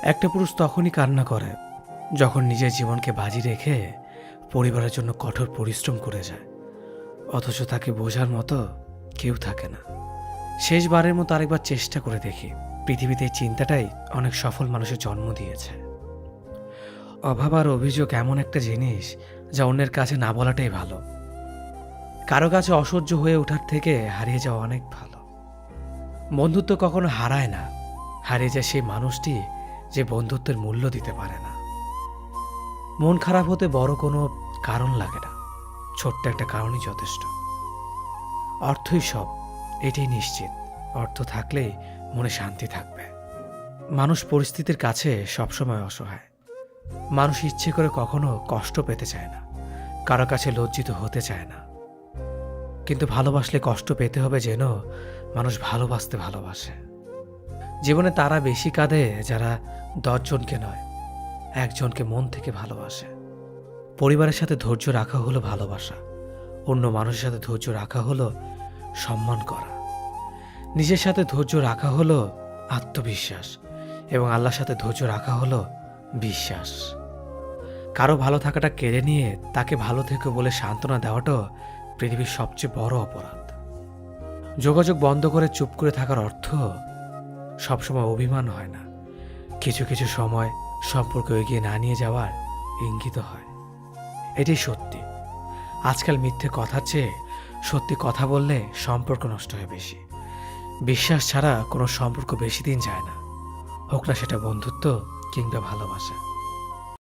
একটা পুরুষ তখনই কান্না করে যখন নিজের জীবনকে বাজি রেখে পরিবারের জন্য কঠোর পরিশ্রম করে যায়, অথচ তাকে বোঝার মতো কেউ থাকে না। শেষবারের মতো আরেকবার চেষ্টা করে দেখি। পৃথিবীতে এই চিন্তাটাই অনেক সফল মানুষের জন্ম দিয়েছে। অভাব আর অভিযোগ এমন একটা জিনিস যা অন্যের কাছে না বলাটাই ভালো। কারো কাছে অসহ্য হয়ে ওঠার থেকে হারিয়ে যাওয়া অনেক ভালো। বন্ধুত্ব কখনো হারায় না, হারিয়ে যায় সেই মানুষটি যে বন্ধুত্বের মূল্য দিতে পারে না। মন খারাপ হতে বড় কোনো কারণ লাগে না, ছোট্ট একটা কারণই যথেষ্ট। অর্থই সব, এটাই নিশ্চিত। অর্থ থাকলেই মনে শান্তি থাকবে। মানুষ পরিস্থিতির কাছে সবসময় অসহায়। মানুষ ইচ্ছে করে কখনো কষ্ট পেতে চায় না, কারো কাছে লজ্জিত হতে চায় না। কিন্তু ভালোবাসলে কষ্ট পেতে হবে যেন মানুষ ভালোবাসতে ভালোবাসে। জীবনে তারা বেশি কাঁদে যারা 10 জনকে নয়, একজনকে মন থেকে ভালোবাসে। পরিবারের সাথে ধৈর্য রাখা হলো ভালোবাসা, অন্য মানুষের সাথে ধৈর্য রাখা হলো সম্মান করা, নিজের সাথে ধৈর্য রাখা হলো আত্মবিশ্বাস, এবং আল্লাহর সাথে ধৈর্য রাখা হলো বিশ্বাস। কারো ভালো থাকাটা কেড়ে নিয়ে তাকে ভালো থেকো বলে সান্ত্বনা দেওয়াটাও পৃথিবীর সবচেয়ে বড় অপরাধ। যোগাযোগ বন্ধ করে চুপ করে থাকার অর্থ সবসময় অভিমান হয় না, কিছু কিছু সময় সম্পর্ক এগিয়ে না নিয়ে যাওয়ার ইঙ্গিত হয়। এটাই সত্যি। আজকাল মিথ্যে কথার চেয়ে সত্যি কথা বললে সম্পর্ক নষ্ট হয় বেশি। বিশ্বাস ছাড়া কোনো সম্পর্ক বেশি দিন যায় না, হোক না সেটা বন্ধুত্ব কিংবা ভালোবাসা।